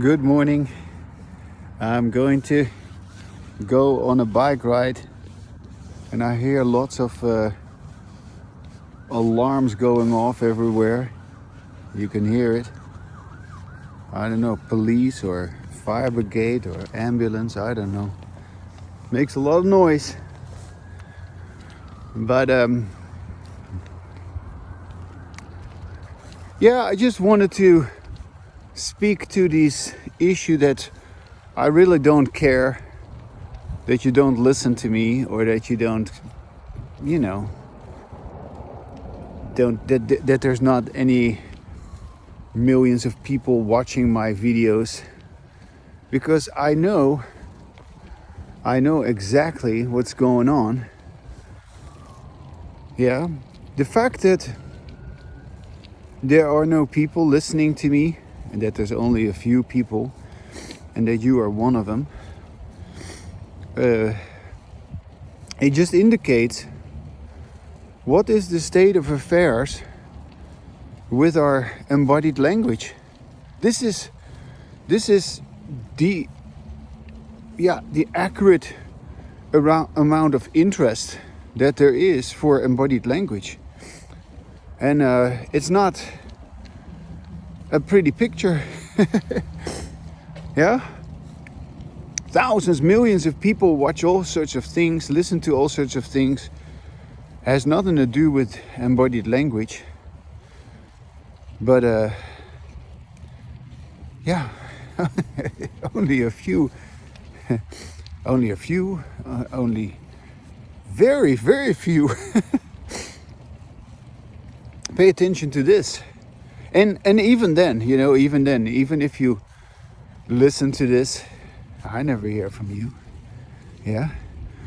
Good morning. I'm going to go on a bike ride and I hear lots of alarms going off everywhere. You can hear it. I don't know, police or fire brigade or ambulance, I don't know. Makes a lot of noise. But yeah, I just wanted to speak to this issue that I really don't care that you don't listen to me, or that you don't, that there's not any millions of people watching my videos, because I know exactly what's going on. Yeah, the fact that there are no people listening to me, and that there's only a few people, and that you are one of them, it just indicates what is the state of affairs with our embodied language. This is the accurate amount of interest that there is for embodied language. And it's not a pretty picture. Yeah? Thousands, millions of people watch all sorts of things, listen to all sorts of things. Has nothing to do with embodied language. But yeah, only very, very few pay attention to this. And even then, even if you listen to this, I never hear from you. Yeah?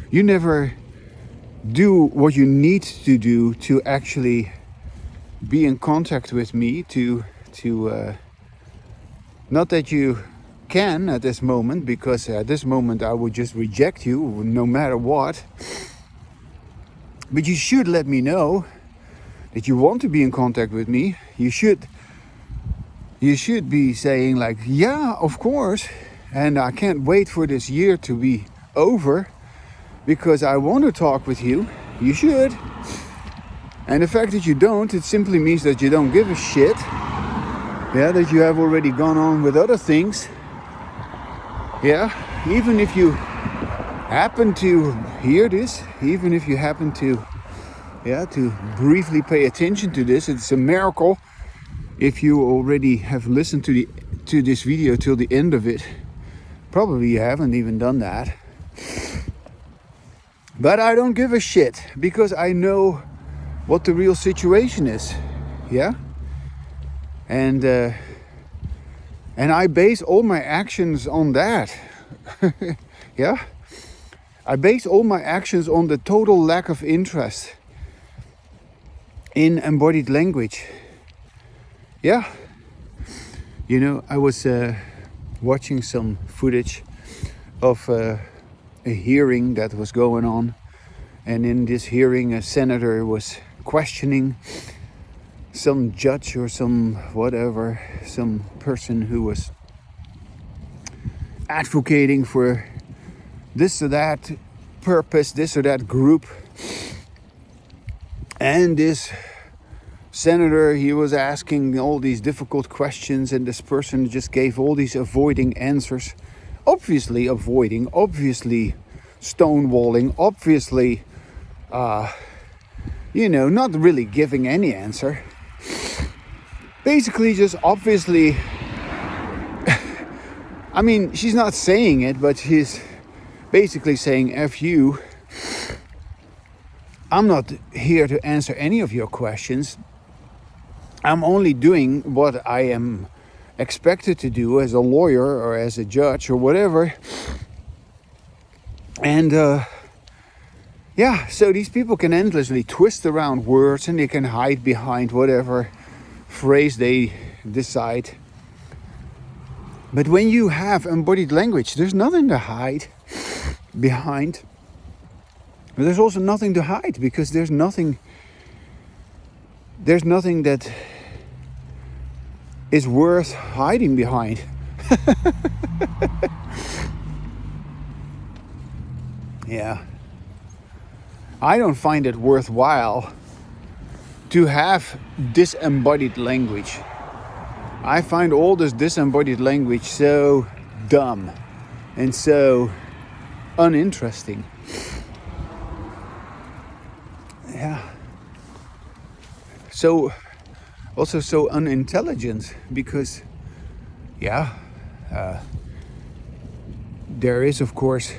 You never do what you need to do to actually be in contact with me, to not that you can at this moment, because at this moment I would just reject you no matter what. But you should let me know that you want to be in contact with me. You should be saying like, yeah, of course, and I can't wait for this year to be over because I want to talk with you. You should. And the fact that you don't, it simply means that you don't give a shit. Yeah, that you have already gone on with other things. Yeah, even if you happen to hear this, even if you happen to briefly pay attention to this, it's a miracle if you already have listened to this video till the end of it. Probably you haven't even done that. But I don't give a shit, because I know what the real situation is. Yeah? And I base all my actions on that. Yeah? I base all my actions on the total lack of interest in embodied language. Yeah. I was watching some footage of a hearing that was going on. And in this hearing, a senator was questioning some judge or some person who was advocating for this or that purpose, this or that group. And this senator, he was asking all these difficult questions, and this person just gave all these avoiding answers. Obviously avoiding, obviously stonewalling, obviously, not really giving any answer. Basically just obviously, I mean, she's not saying it, but she's basically saying, F you. I'm not here to answer any of your questions. I'm only doing what I am expected to do as a lawyer or as a judge or whatever. And so these people can endlessly twist around words, and they can hide behind whatever phrase they decide. But when you have embodied language, there's nothing to hide behind. But there's also nothing to hide, because there's nothing that is worth hiding behind. Yeah. I don't find it worthwhile to have disembodied language. I find all this disembodied language so dumb and so uninteresting. Yeah. So, also so unintelligent because, yeah, there is of course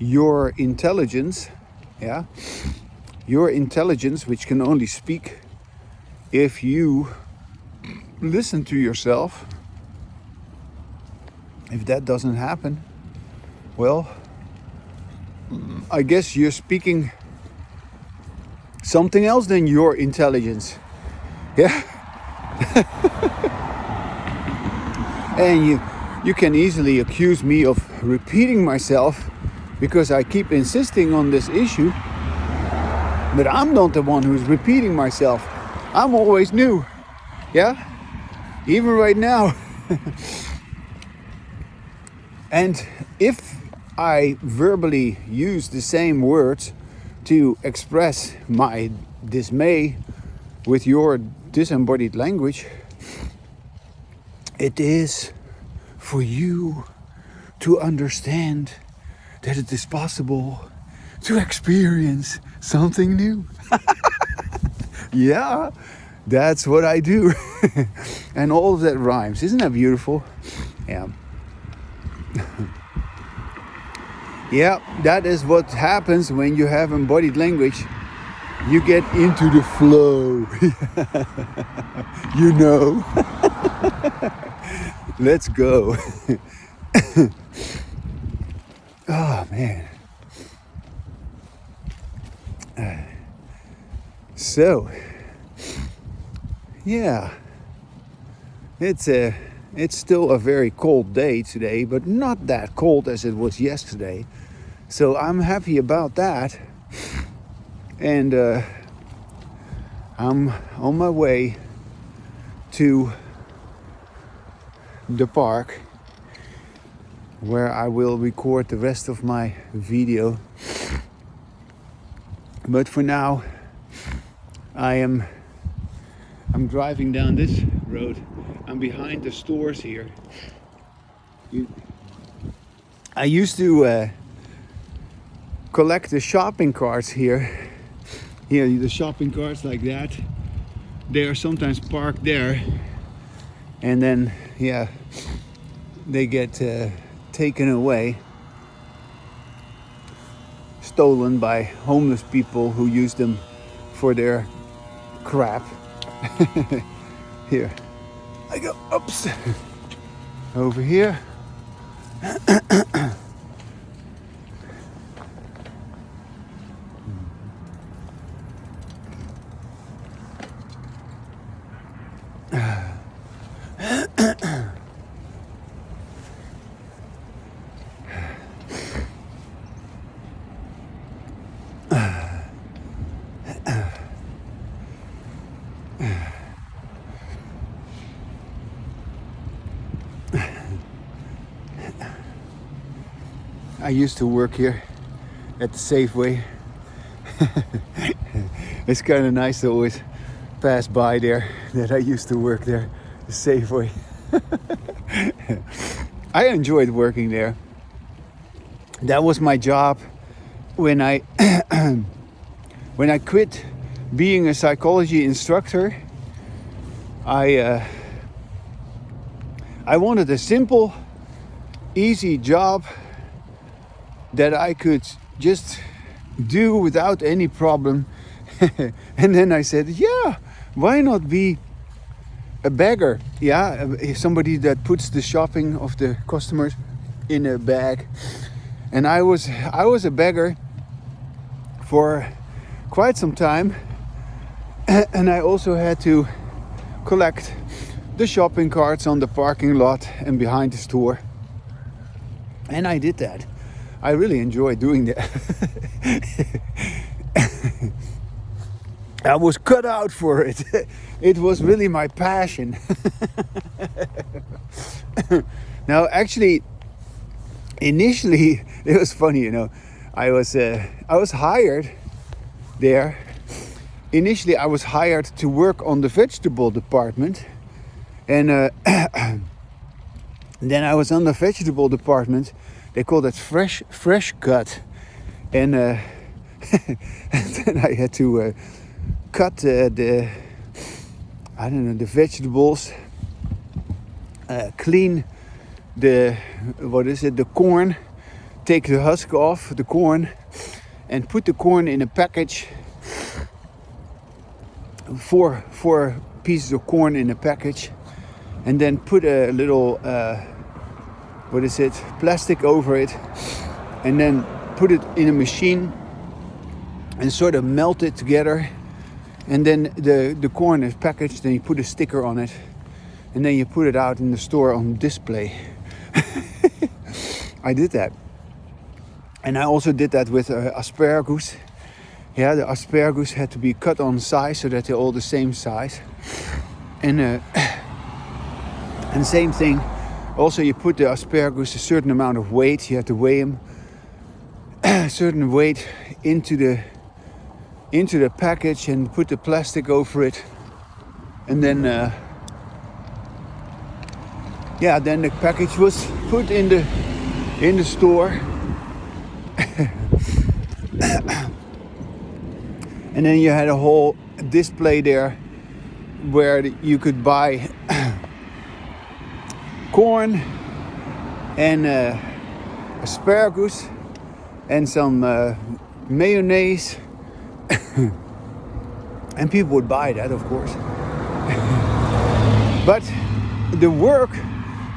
your intelligence, yeah, your intelligence which can only speak if you listen to yourself. If that doesn't happen, well, I guess you're speaking something else than your intelligence. Yeah. And you can easily accuse me of repeating myself because I keep insisting on this issue. But I'm not the one who's repeating myself. I'm always new. Yeah? Even right now. And if I verbally use the same words to express my dismay with your disembodied language, it is for you to understand that it is possible to experience something new. Yeah, that's what I do. And all of that rhymes. Isn't that beautiful? Yeah. Yeah, that is what happens when you have embodied language. You get into the flow. You know. Let's go. Oh man. So, yeah, it's still a very cold day today, but not that cold as it was yesterday. So I'm happy about that, and I'm on my way to the park where I will record the rest of my video. But for now, I'm driving down this road. I'm behind the stores here. I used to collect the shopping carts here. Here, the shopping carts like that. They are sometimes parked there, and then yeah, they get taken away, stolen by homeless people who use them for their crap. Here I go. Oops. Over here. I used to work here at the Safeway. It's kind of nice to always pass by there, that I used to work there, the Safeway. I enjoyed working there. That was my job when I when I quit being a psychology instructor. I wanted a simple, easy job that I could just do without any problem. And then I said, yeah, why not be a bagger? Yeah, somebody that puts the shopping of the customers in a bag. And I was a beggar for quite some time. And I also had to collect the shopping carts on the parking lot and behind the store. And I did that. I really enjoy doing that. I was cut out for it. It was really my passion. Now, actually, initially, it was funny, you know. I was hired there. Initially, I was hired to work on the vegetable department, and then I was on the vegetable department. They call that fresh cut, and, and then I had to cut the vegetables, clean the corn, take the husk off the corn, and put the corn in a package. Four pieces of corn in a package, and then put a little plastic over it, and then put it in a machine and sort of melt it together. And then the corn is packaged, then you put a sticker on it, and then you put it out in the store on display. I did that. And I also did that with asparagus. Yeah, the asparagus had to be cut on size so that they're all the same size. And same thing. Also, you put the asparagus a certain amount of weight. You have to weigh them a certain weight into the package and put the plastic over it. And then then the package was put in the store. And then you had a whole display there where you could buy corn and asparagus and some mayonnaise. And people would buy that, of course. But the work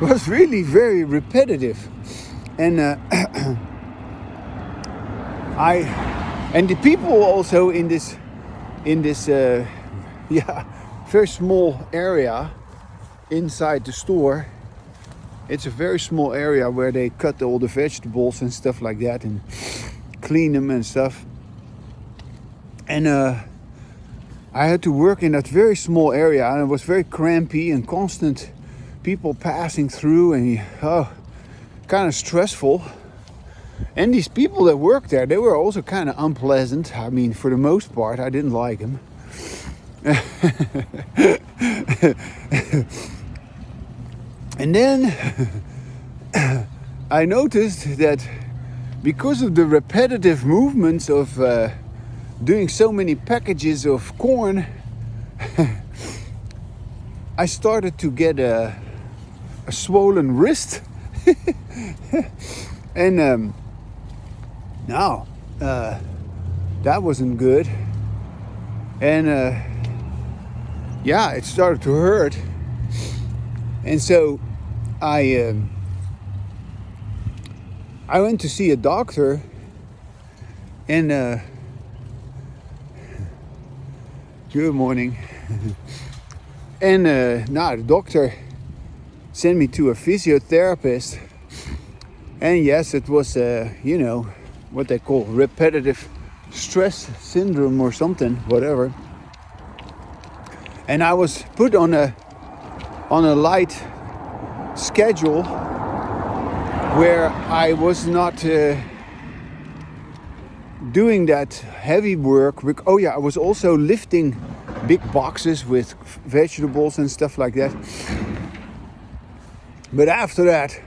was really very repetitive. And and the people also in this very small area inside the store. It's a very small area where they cut all the vegetables and stuff like that and clean them and stuff. And I had to work in that very small area, and it was very crampy and constant people passing through, and kind of stressful. And these people that worked there, they were also kind of unpleasant. I mean, for the most part, I didn't like them. And then I noticed that because of the repetitive movements of doing so many packages of corn, I started to get a swollen wrist. And that wasn't good. And it started to hurt. And so I went to see a doctor, and good morning. And the doctor sent me to a physiotherapist. And yes, it was what they call repetitive stress syndrome or something, whatever. And I was put on a light schedule where I was not doing that heavy work. I was also lifting big boxes with vegetables and stuff like that. But after that,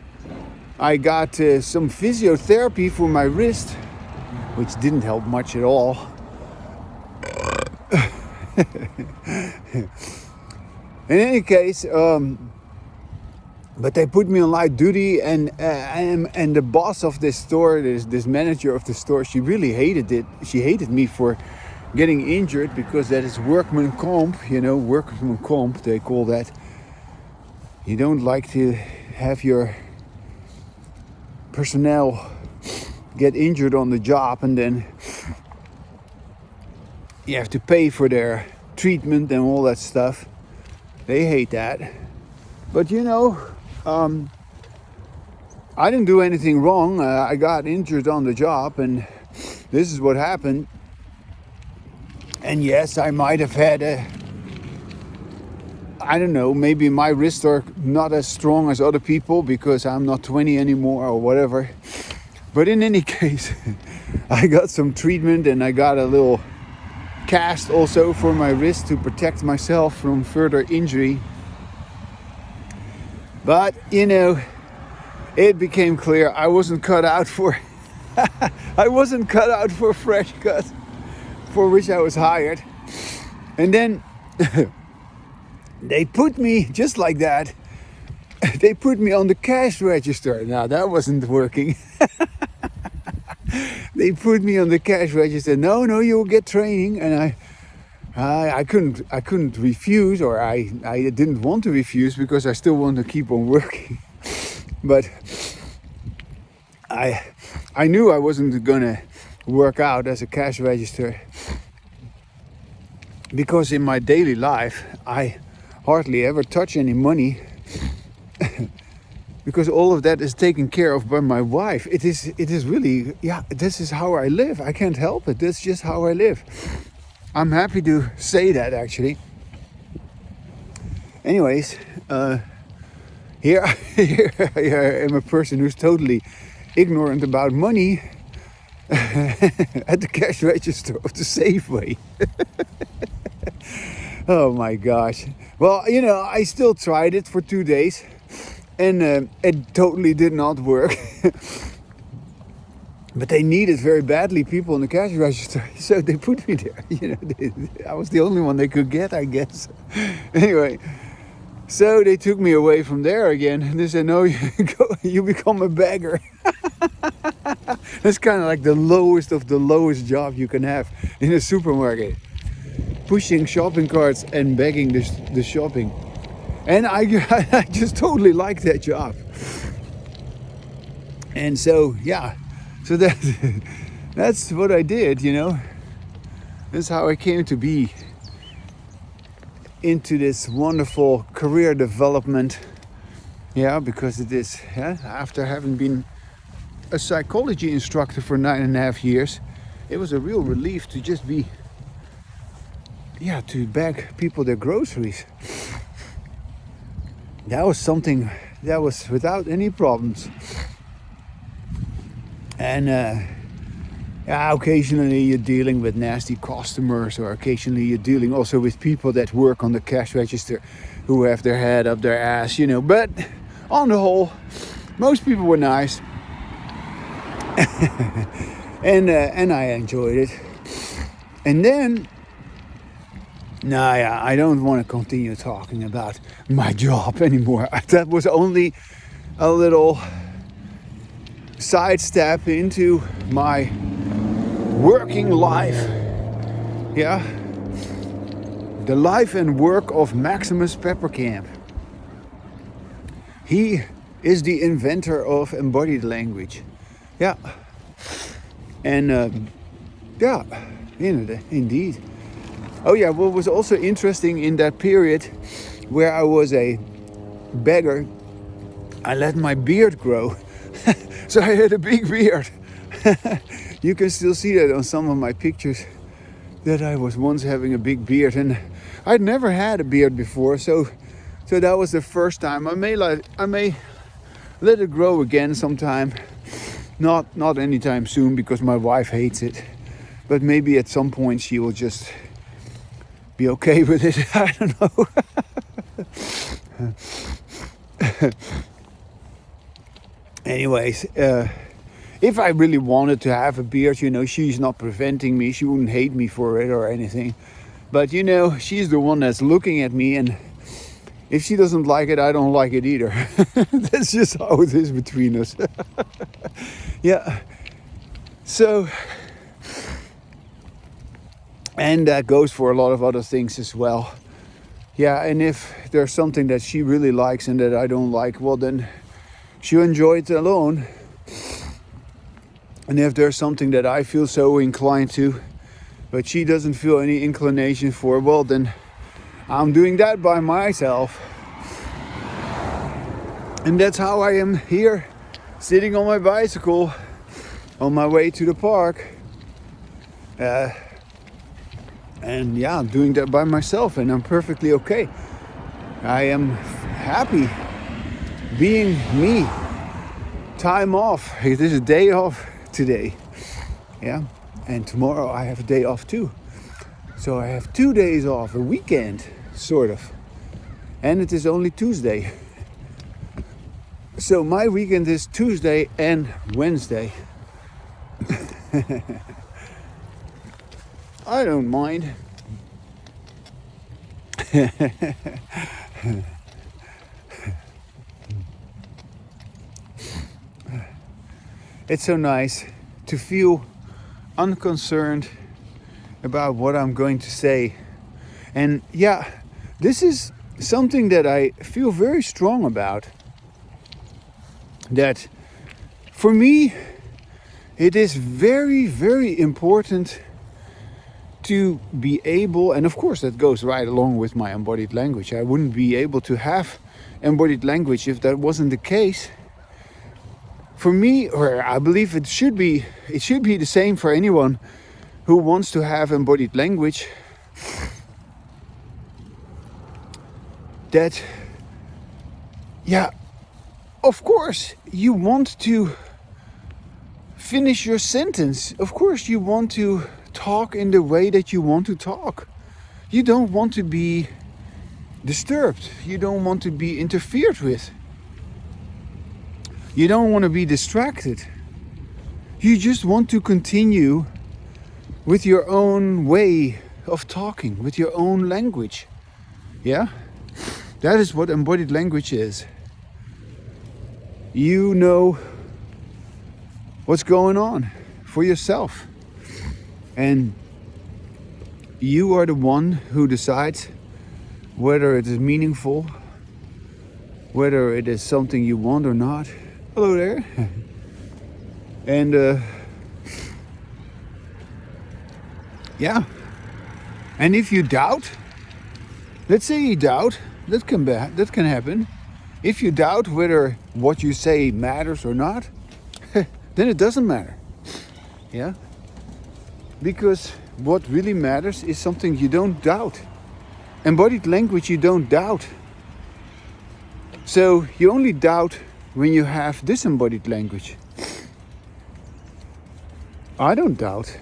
I got some physiotherapy for my wrist, which didn't help much at all. In any case, but they put me on light duty, and the boss of this store, this manager of the store, she really hated it. She hated me for getting injured, because that is workman comp, workman comp, they call that. You don't like to have your personnel get injured on the job, and then you have to pay for their treatment and all that stuff. They hate that. But I didn't do anything wrong. I got injured on the job, and this is what happened. And yes, I might have had I don't know, maybe my wrists are not as strong as other people because I'm not 20 anymore or whatever. But in any case, I got some treatment and I got a little cast also for my wrist to protect myself from further injury. But, you know, it became clear I wasn't cut out for I wasn't cut out for fresh cut for which I was hired. And then they put me, just like that, they put me on the cash register. Now that wasn't working. They put me on the cash register. No, you'll get training. And I couldn't refuse, or I didn't want to refuse because I still want to keep on working. But I knew I wasn't gonna work out as a cash register because in my daily life I hardly ever touch any money because all of that is taken care of by my wife. It is really, yeah, this is how I live. I can't help it. That's just how I live. I'm happy to say that, actually. Anyways, here I am a person who's totally ignorant about money at the cash register of the Safeway. Oh my gosh. Well, you know, I still tried it for 2 days and it totally did not work. But they needed very badly people in the cash register, so they put me there. You know, I was the only one they could get, I guess. Anyway, so they took me away from there again, and they said, "No, you become a beggar." That's kind of like the lowest of the lowest job you can have in a supermarket, pushing shopping carts and begging the shopping. And I just totally liked that job. And so, yeah. So that's what I did, you know. That's how I came to be into this wonderful career development. Yeah, because it is, yeah, after having been a psychology instructor for 9.5 years, it was a real relief to just be, yeah, to bag people their groceries. That was something that was without any problems. And yeah, occasionally you're dealing with nasty customers, or occasionally you're dealing also with people that work on the cash register who have their head up their ass, you know. But on the whole, most people were nice. and I enjoyed it. And then, yeah, I don't want to continue talking about my job anymore. That was only a little sidestep into my working life. Yeah, the life and work of Maximus Pepperkamp. He is the inventor of embodied language. Yeah, and yeah, you know, indeed. Oh yeah, what was also interesting in that period where I was a beggar, I let my beard grow. So I had a big beard. You can still see that on some of my pictures, that I was once having a big beard, and I'd never had a beard before, so that was the first time. I may let it grow again sometime. Not anytime soon, because my wife hates it. But maybe at some point she will just be okay with it. I don't know. Anyways, if I really wanted to have a beard, you know, she's not preventing me. She wouldn't hate me for it or anything. But, you know, she's the one that's looking at me, and if she doesn't like it, I don't like it either. That's just how it is between us. Yeah. So, and that goes for a lot of other things as well. Yeah, and if there's something that she really likes and that I don't like, well, then she'll enjoy it alone. And if there's something that I feel so inclined to, but she doesn't feel any inclination for, well, then I'm doing that by myself. And that's how I am here, sitting on my bicycle on my way to the park. And yeah, I'm doing that by myself, and I'm perfectly okay. I am happy being me. Time off. It is a day off today. Yeah. And tomorrow I have a day off too. So I have 2 days off, a weekend, sort of. And it is only Tuesday. So my weekend is Tuesday and Wednesday. I don't mind. It's so nice to feel unconcerned about what I'm going to say. And yeah, this is something that I feel very strong about. That for me, it is very, very important to be able, and of course that goes right along with my embodied language. I wouldn't be able to have embodied language if that wasn't the case. For me, or I believe it should be the same for anyone who wants to have embodied language. That, yeah, of course you want to finish your sentence. Of course you want to talk in the way that you want to talk. You don't want to be disturbed. You don't want to be interfered with. You don't want to be distracted. You just want to continue with your own way of talking, with your own language. Yeah? That is what embodied language is. You know what's going on for yourself. And you are the one who decides whether it is meaningful, whether it is something you want or not. Hello there. And yeah. And if you doubt, let's say you doubt, that can happen. If you doubt whether what you say matters or not, then it doesn't matter. Yeah? Because what really matters is something you don't doubt. Embodied language you don't doubt. So you only doubt when you have disembodied language. I don't doubt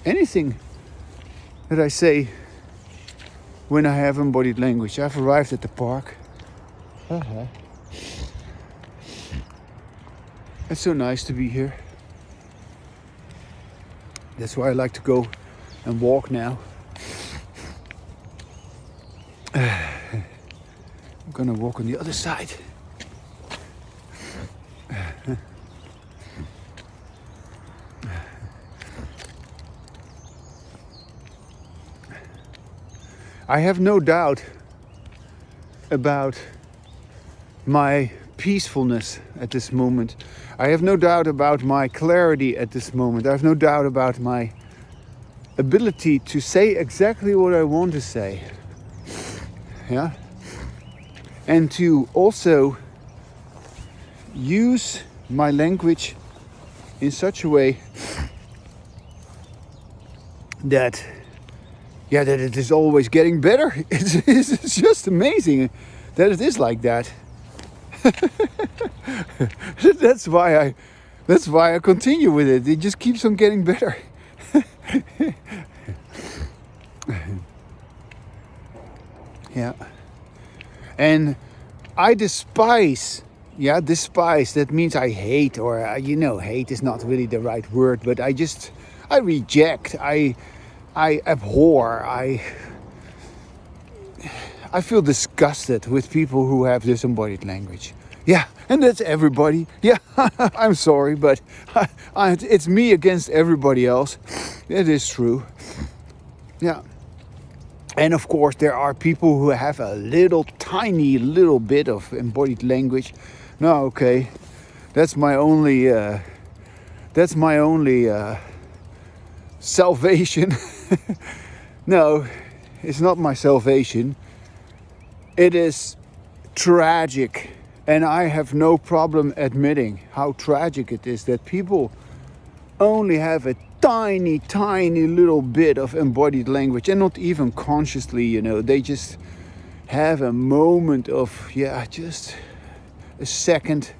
anything that I say when I have embodied language. I've arrived at the park. It's so nice to be here. That's why I like to go and walk now. I'm gonna walk on the other side. I have no doubt about my peacefulness at this moment. I have no doubt about my clarity at this moment. I have no doubt about my ability to say exactly what I want to say. Yeah? And to also use my language in such a way that that it is always getting better. It's just amazing that it is like that. That's why I continue with it. It just keeps on getting better. Yeah. And I despise, that means I hate, or hate is not really the right word, but I reject, I abhor, I feel disgusted with people who have disembodied language. Yeah, and that's everybody. Yeah, I'm sorry, but it's me against everybody else. It is true. Yeah. And of course, there are people who have a tiny little bit of embodied language. No, okay, that's my only salvation. No, it's not my salvation. It is tragic, and I have no problem admitting how tragic it is that people only have a tiny little bit of embodied language, and not even consciously, you know, they just have a moment of, just a second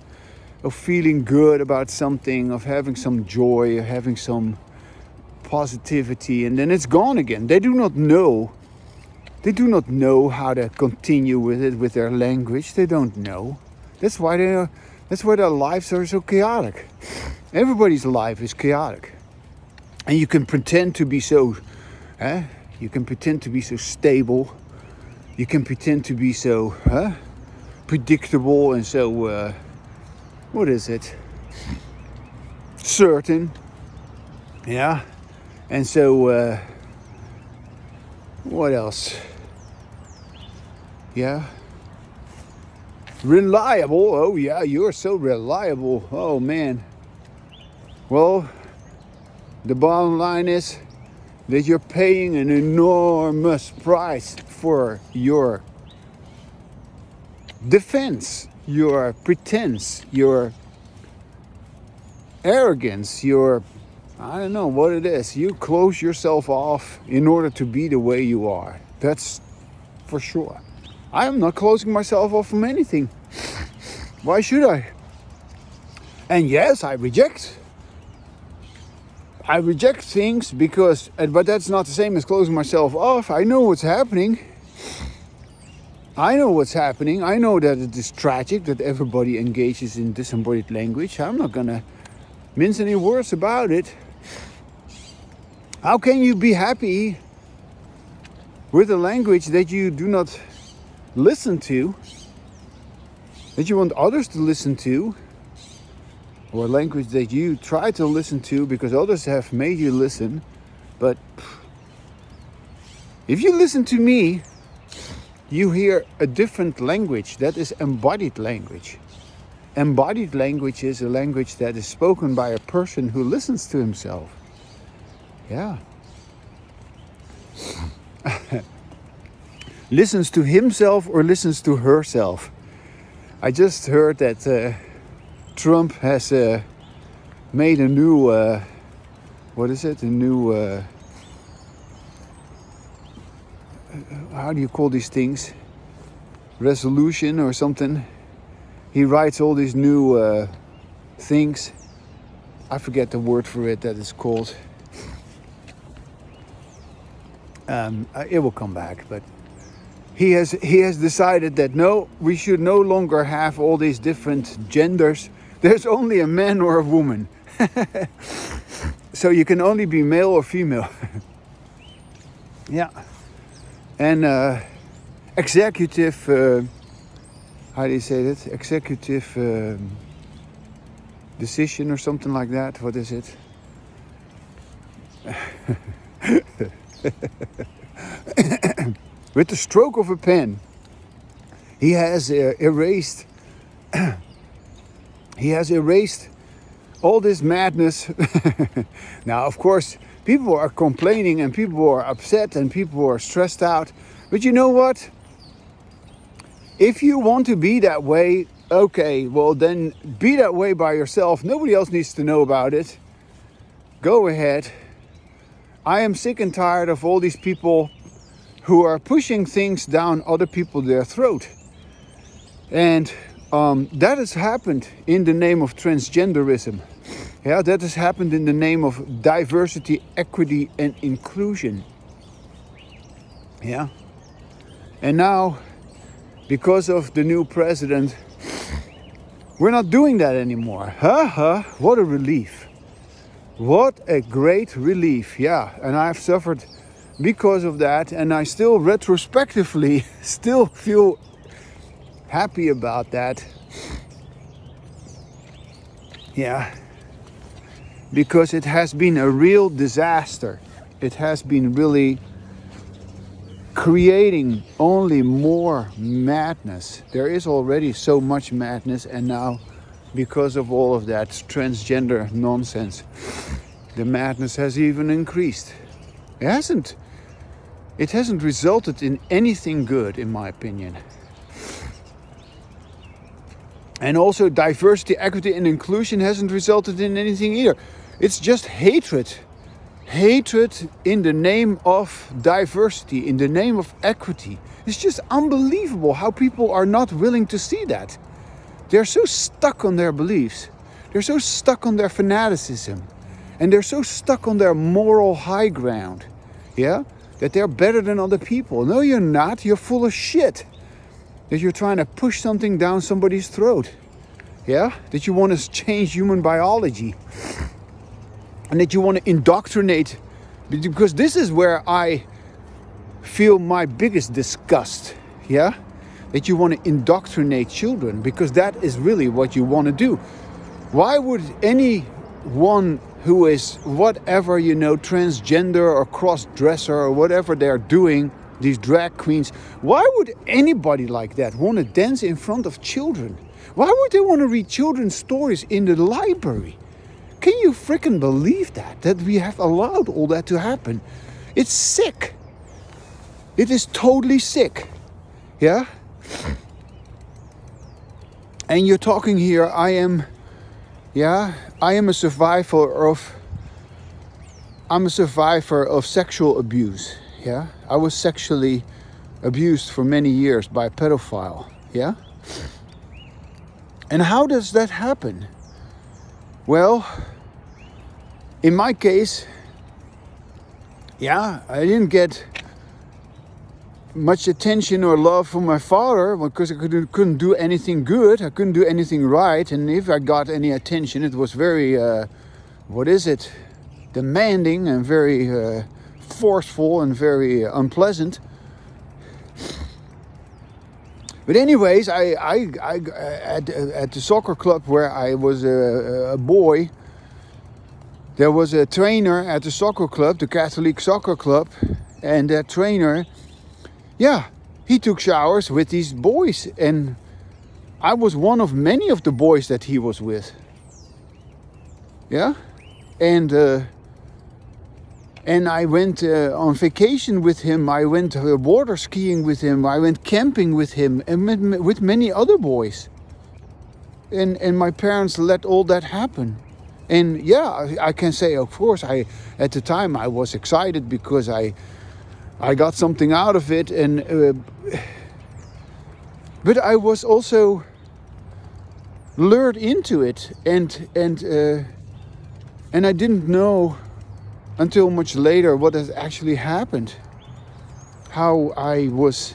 of feeling good about something, of having some joy, of having some positivity, and then it's gone again. They do not know how to continue with it, with their language. They don't know. That's why their lives are so chaotic. Everybody's life is chaotic. And you can pretend to be so stable. You can pretend to be so predictable and so certain. Yeah. And so what else? Yeah. Reliable. Oh yeah, you're so reliable. Oh man. Well, the bottom line is that you're paying an enormous price for your defense, your pretense, your arrogance, your, I don't know what it is. You close yourself off in order to be the way you are. That's for sure. I am not closing myself off from anything. Why should I? And yes, I reject things because, but that's not the same as closing myself off. I know what's happening. I know that it is tragic that everybody engages in disembodied language. I'm not gonna mince any words about it. How can you be happy with a language that you do not listen to, that you want others to listen to, or a language that you try to listen to because others have made you listen? But if you listen to me, you hear a different language. That is embodied language. Embodied language is a language that is spoken by a person who listens to himself. Yeah. Listens to himself or listens to herself. I just heard that Trump has made a new, how do you call these things? Resolution or something. He writes all these new things. I forget the word for it that it's called. It will come back, but he has decided that no, we should no longer have all these different genders. There's only a man or a woman. So you can only be male or female. Yeah. And executive, how do you say that? Executive decision or something like that. What is it? With the stroke of a pen, he has erased. He has erased all this madness. Now, of course, people are complaining and people are upset and people are stressed out. But you know what? If you want to be that way, okay, well then be that way by yourself. Nobody else needs to know about it. Go ahead. I am sick and tired of all these people who are pushing things down other people their throat. And that has happened in the name of transgenderism. Yeah, that has happened in the name of diversity, equity, and inclusion. Yeah. And now, because of the new president, we're not doing that anymore. What a relief. What a great relief. Yeah, and I've suffered because of that, and I still retrospectively still feel happy about that. Yeah. Because it has been a real disaster. It has been really creating only more madness. There is already so much madness, and now because of all of that transgender nonsense, the madness has even increased. It hasn't resulted in anything good, in my opinion. And also diversity, equity, and inclusion hasn't resulted in anything either. It's just hatred. Hatred in the name of diversity, in the name of equity. It's just unbelievable how people are not willing to see that. They're so stuck on their beliefs. They're so stuck on their fanaticism. And they're so stuck on their moral high ground. Yeah? That they're better than other people. No, you're not. You're full of shit. That you're trying to push something down somebody's throat. Yeah? That you want to change human biology. And that you want to indoctrinate. Because this is where I feel my biggest disgust. Yeah? That you want to indoctrinate children. Because that is really what you want to do. Why would anyone who is whatever, transgender or cross-dresser or whatever they're doing, these drag queens, why would anybody like that want to dance in front of children? Why would they want to read children's stories in the library? Can you freaking believe that we have allowed all that to happen? It's sick. It is totally sick. Yeah? And you're talking here, I am a survivor of sexual abuse. Yeah, I was sexually abused for many years by a pedophile. Yeah, and how does that happen? Well, in my case, I didn't get much attention or love from my father because I couldn't do anything good. I couldn't do anything right. And if I got any attention, it was very, demanding and very forceful and very unpleasant. But anyways, I at the soccer club where I was a boy, there was a trainer at the soccer club, the Catholic soccer club, and that trainer, he took showers with these boys, and I was one of many of the boys that he was with. Yeah, and I went on vacation with him. I went water skiing with him. I went camping with him, and with many other boys. And my parents let all that happen. And I can say, of course, at the time I was excited because I got something out of it, but I was also lured into it, and I didn't know until much later what has actually happened. How I was,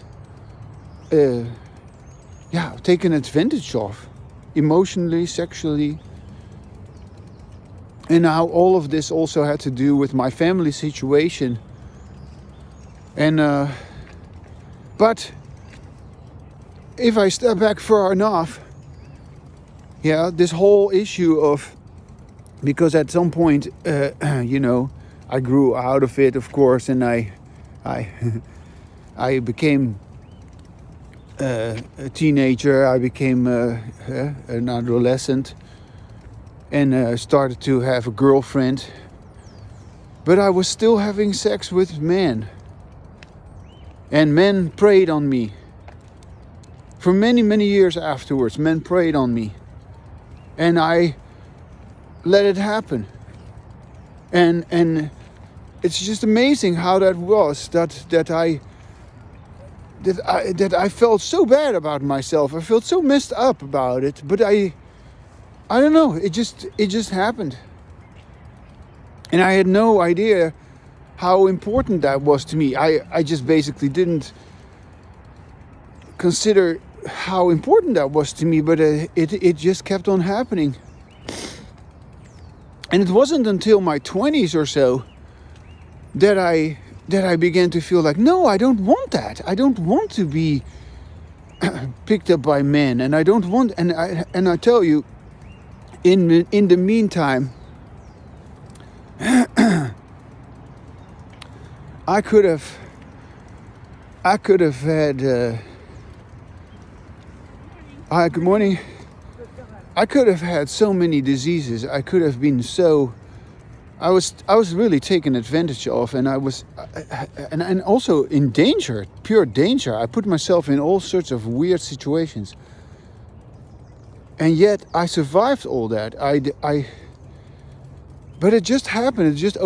taken advantage of, emotionally, sexually, and how all of this also had to do with my family situation. And but if I step back far enough, this whole issue of, because at some point, I grew out of it, of course, and I became a teenager. I became an adolescent, and started to have a girlfriend. But I was still having sex with men. And men preyed on me. For many, many years afterwards, men preyed on me. And I let it happen. And it's just amazing how that was, that I felt so bad about myself. I felt so messed up about it. But I don't know, it just happened. And I had no idea how important that was to me. I just basically didn't consider how important that was to me, but it just kept on happening. And it wasn't until my 20s or so that I began to feel like, no, I don't want that. I don't want to be picked up by men, and I don't want. And I tell you, in the meantime, I could have had. Good morning. I could have had so many diseases. I could have been so. I was really taken advantage of, and I was, and also in danger, pure danger. I put myself in all sorts of weird situations, and yet I survived all that. But it just happened. It just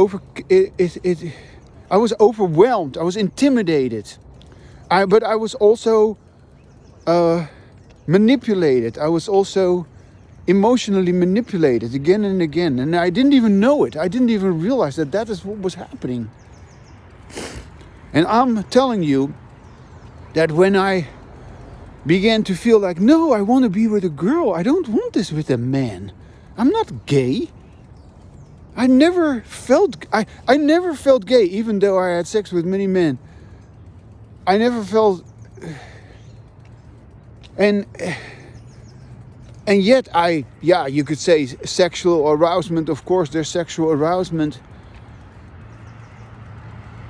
I was overwhelmed. I was intimidated. But I was also manipulated. I was also emotionally manipulated again and again. And I didn't even know it. I didn't even realize that is what was happening. And I'm telling you that when I began to feel like, no, I want to be with a girl. I don't want this with a man. I'm not gay. I never felt gay, even though I had sex with many men. I never felt, and yet you could say sexual arousement. Of course, there's sexual arousement,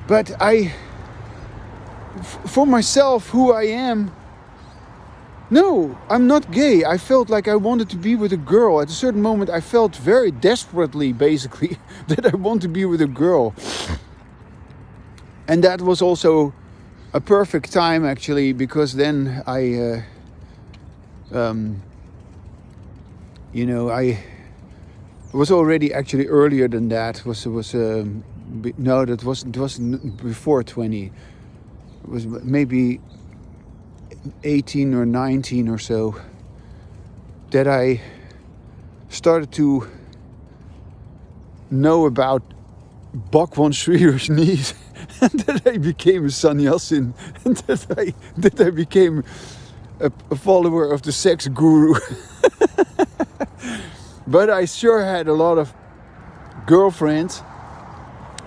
but for myself, who I am, no, I'm not gay. I felt like I wanted to be with a girl. At a certain moment, I felt very desperately, basically, that I want to be with a girl. And that was also a perfect time, actually, because then I was already actually earlier than that. It wasn't before 20. It was maybe 18 or 19 or so that I started to know about Bhagwan Sri's knees, and that I became a sannyasin, and that I became a follower of the sex guru. But I sure had a lot of girlfriends,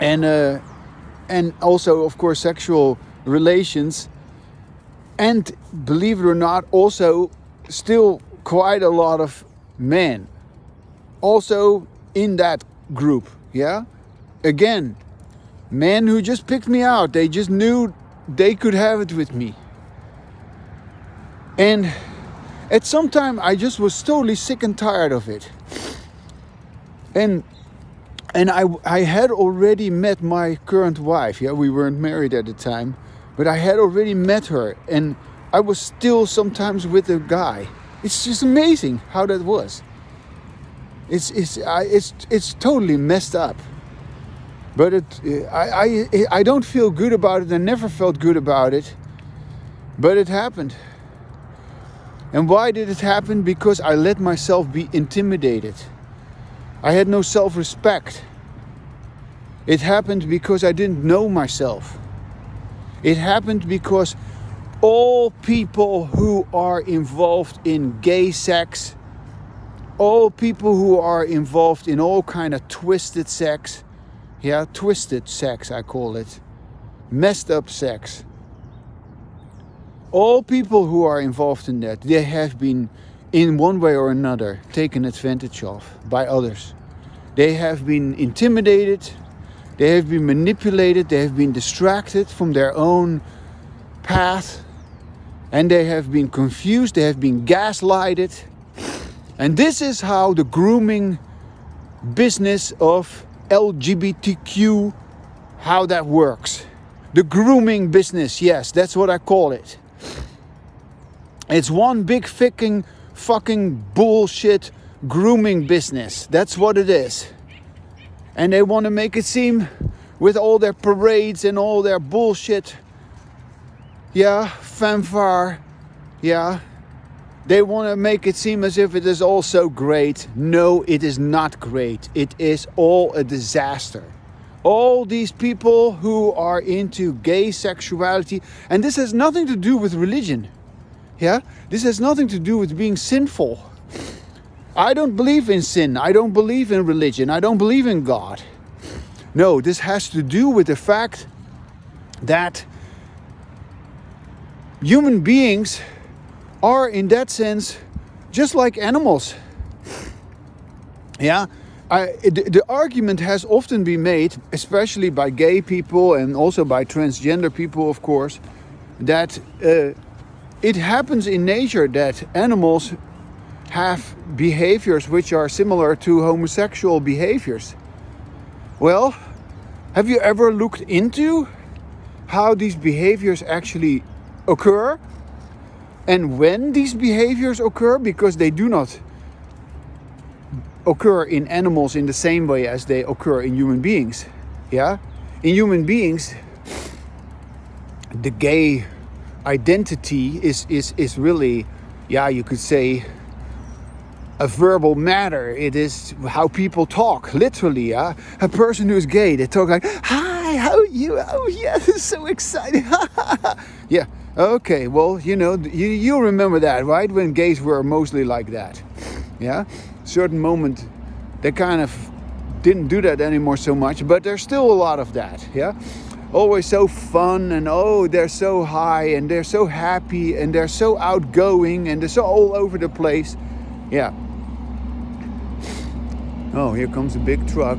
and also, of course, sexual relations. And believe it or not, also still quite a lot of men. Also in that group, yeah? Again, men who just picked me out. They just knew they could have it with me. And at some time I just was totally sick and tired of it. And I had already met my current wife. Yeah, we weren't married at the time. But I had already met her, and I was still sometimes with a guy. It's just amazing how that was. It's totally messed up. But I don't feel good about it. I never felt good about it. But it happened. And why did it happen? Because I let myself be intimidated. I had no self-respect. It happened because I didn't know myself. It happened because all people who are involved in gay sex, all people who are involved in all kind of twisted sex, yeah, twisted sex I call it, messed up sex. All people who are involved in that, they have been in one way or another taken advantage of by others. They have been intimidated. They have been manipulated, they have been distracted from their own path, and they have been confused, they have been gaslighted. And this is how the grooming business of LGBTQ, how that works. The grooming business, yes, that's what I call it. It's one big fucking bullshit grooming business. That's what it is. And they want to make it seem, with all their parades and all their bullshit, yeah, fanfare, yeah, they want to make it seem as if it is all so great. No, it is not great. It is all a disaster. All these people who are into gay sexuality, and this has nothing to do with religion, yeah, this has nothing to do with being sinful. I don't believe in sin. I don't believe in religion. I don't believe in God. No, this has to do with the fact that human beings are, in that sense, just like animals. Yeah, the argument has often been made, especially by gay people and also by transgender people, of course, that it happens in nature that animals have behaviors which are similar to homosexual behaviors. Well, have you ever looked into how these behaviors actually occur and when these behaviors occur? Because they do not occur in animals in the same way as they occur in human beings. Yeah, in human beings, the gay identity is really, yeah, you could say, a verbal matter. It is how people talk, literally. Yeah, a person who is gay, they talk like, "Hi, how are you? Oh yeah, so excited." Yeah. Okay. Well, you remember that, right? When gays were mostly like that. Yeah. Certain moment, they kind of didn't do that anymore so much, but there's still a lot of that. Yeah. Always so fun, and oh, they're so high, and they're so happy, and they're so outgoing, and they're so all over the place. Yeah. Oh, here comes a big truck.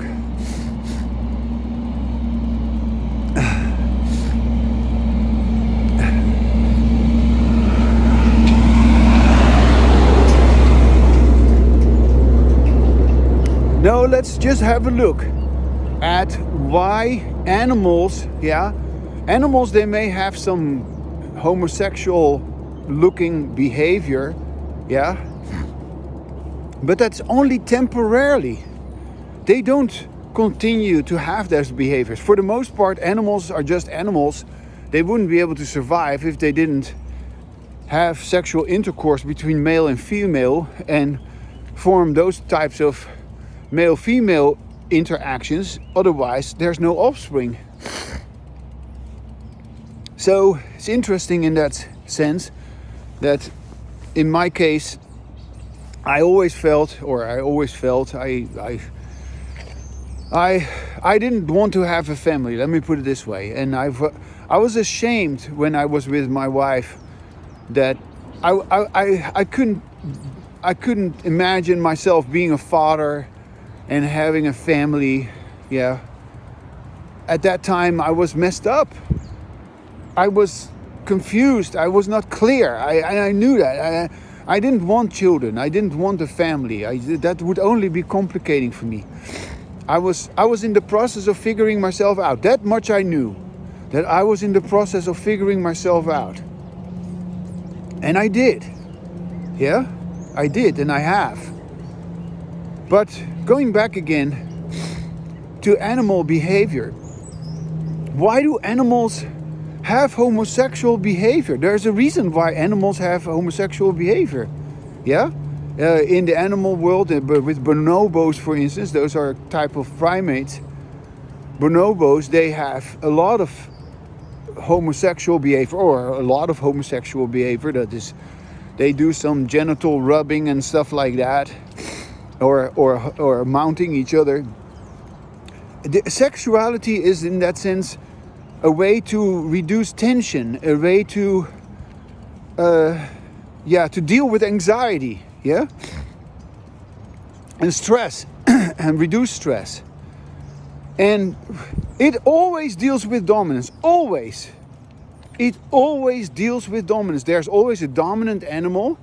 Now let's just have a look at why animals, animals, they may have some homosexual looking behavior, but that's only temporarily. They don't continue to have those behaviors. For the most part, animals are just animals. They wouldn't be able to survive if they didn't have sexual intercourse between male and female and form those types of male-female interactions. Otherwise, there's no offspring. So it's interesting in that sense that in my case, I always felt I didn't want to have a family. Let me put it this way. And I was ashamed when I was with my wife that I couldn't imagine myself being a father and having a family. Yeah. At that time, I was messed up. I was confused. I was not clear. I knew that. I didn't want children. I didn't want a family. That would only be complicating for me. I was in the process of figuring myself out. That much I knew. That I was in the process of figuring myself out. And I did. Yeah? I did, and I have. But going back again to animal behavior. Why do animals have homosexual behavior? There's a reason why animals have homosexual behavior. Yeah? In the animal world, with bonobos, for instance, those are a type of primates. Bonobos, they have a lot of homosexual behavior, that is, they do some genital rubbing and stuff like that, or mounting each other. The sexuality is, in that sense, a way to reduce tension, a way to deal with anxiety, and stress, and reduce stress. And it always deals with dominance. Always. It always deals with dominance. There's always a dominant animal,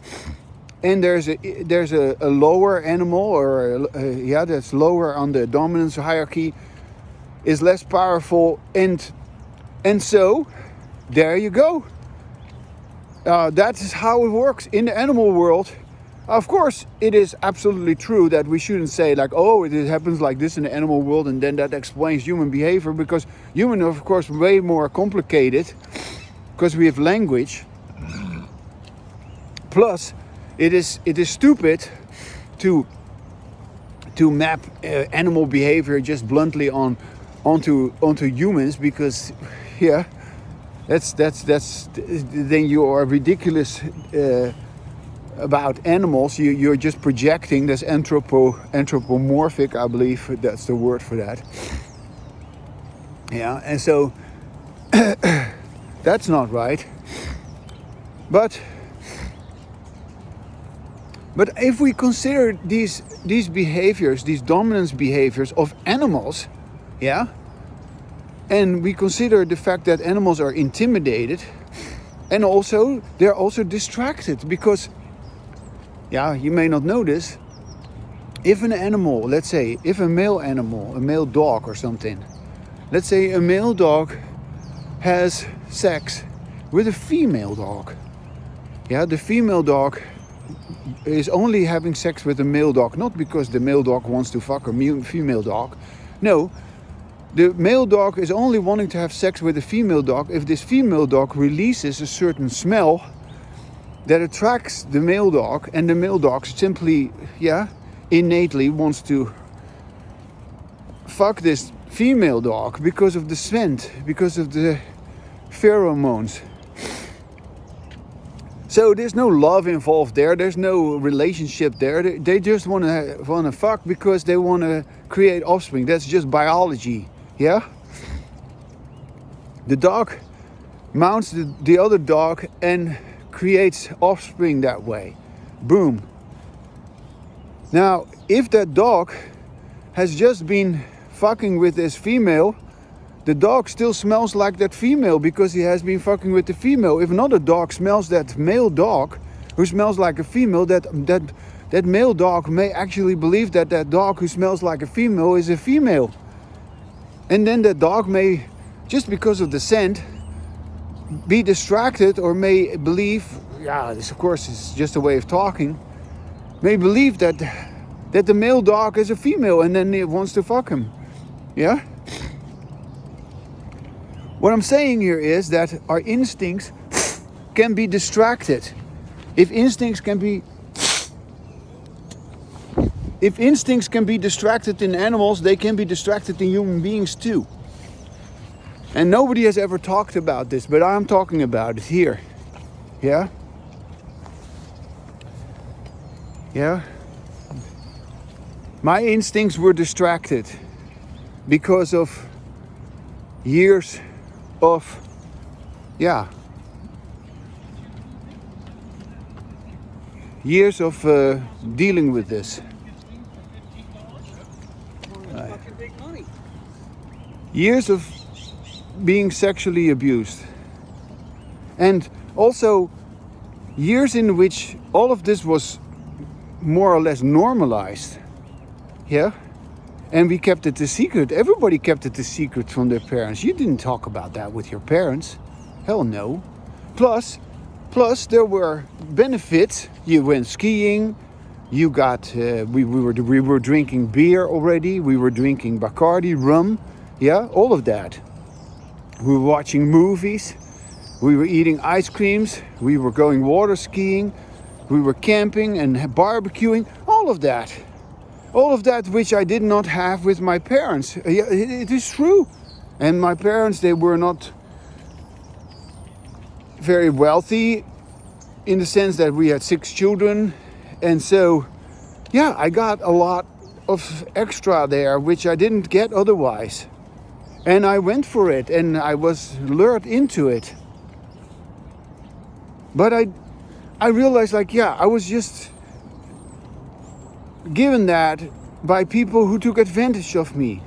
and there's a lower animal, that's lower on the dominance hierarchy, is less powerful, and so there you go. That is how it works in the animal world. Of course, it is absolutely true that we shouldn't say like, oh, it happens like this in the animal world and then that explains human behavior, because human, of course, way more complicated because we have language. Plus, it is stupid to map animal behavior just bluntly onto humans, because that's then you are ridiculous about animals. You're just projecting. That's anthropomorphic, I believe that's the word for that. Yeah, and so that's not right. But if we consider these behaviors, these dominance behaviors of animals, and we consider the fact that animals are intimidated, and also they're also distracted, because you may not know this, if an animal, let's say, if a male animal, a male dog or something, let's say a male dog has sex with a female dog, the female dog is only having sex with a male dog, not because the male dog wants to fuck a female dog. No, the male dog is only wanting to have sex with a female dog if this female dog releases a certain smell that attracts the male dog, and the male dog simply, innately wants to fuck this female dog because of the scent, because of the pheromones. So there's no love involved there. There's no relationship there. They just want to fuck because they want to create offspring. That's just biology. Yeah. The dog mounts the other dog and creates offspring that way. Boom. Now, if that dog has just been fucking with this female, the dog still smells like that female because he has been fucking with the female. If another dog smells that male dog who smells like a female, that male dog may actually believe that dog who smells like a female is a female. And then that dog may, just because of the scent, be distracted, or may believe, this of course is just a way of talking, may believe that the male dog is a female and then it wants to fuck him. Yeah? What I'm saying here is that our instincts can be distracted. If instincts can be distracted in animals, they can be distracted in human beings too. And nobody has ever talked about this, but I'm talking about it here. Yeah? Yeah? My instincts were distracted because of years of dealing with this. Years of being sexually abused. And also years in which all of this was more or less normalized. Yeah? And we kept it a secret. Everybody kept it a secret from their parents. You didn't talk about that with your parents. Hell no. Plus there were benefits. You went skiing. You got, we were drinking beer already. We were drinking Bacardi, rum. Yeah, all of that. We were watching movies. We were eating ice creams. We were going water skiing. We were camping and barbecuing. All of that. All of that which I did not have with my parents. It is true. And my parents, they were not very wealthy in the sense that we had 6 children. And so, I got a lot of extra there, which I didn't get otherwise. And I went for it and I was lured into it. But I realized I was just given that by people who took advantage of me.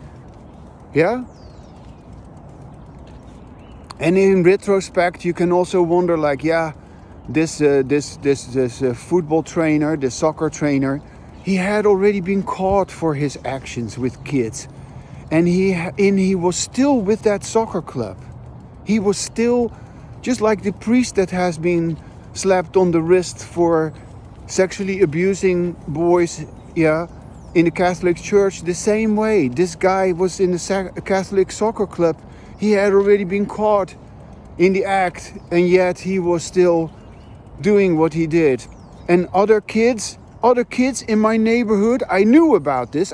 Yeah? And in retrospect, you can also wonder this football trainer, this soccer trainer, he had already been caught for his actions with kids. And he was still with that soccer club. He was still just like the priest that has been slapped on the wrist for sexually abusing boys, in the Catholic Church. The same way, this guy was in the Catholic soccer club. He had already been caught in the act, and yet he was still doing what he did. And other kids in my neighborhood, I knew about this.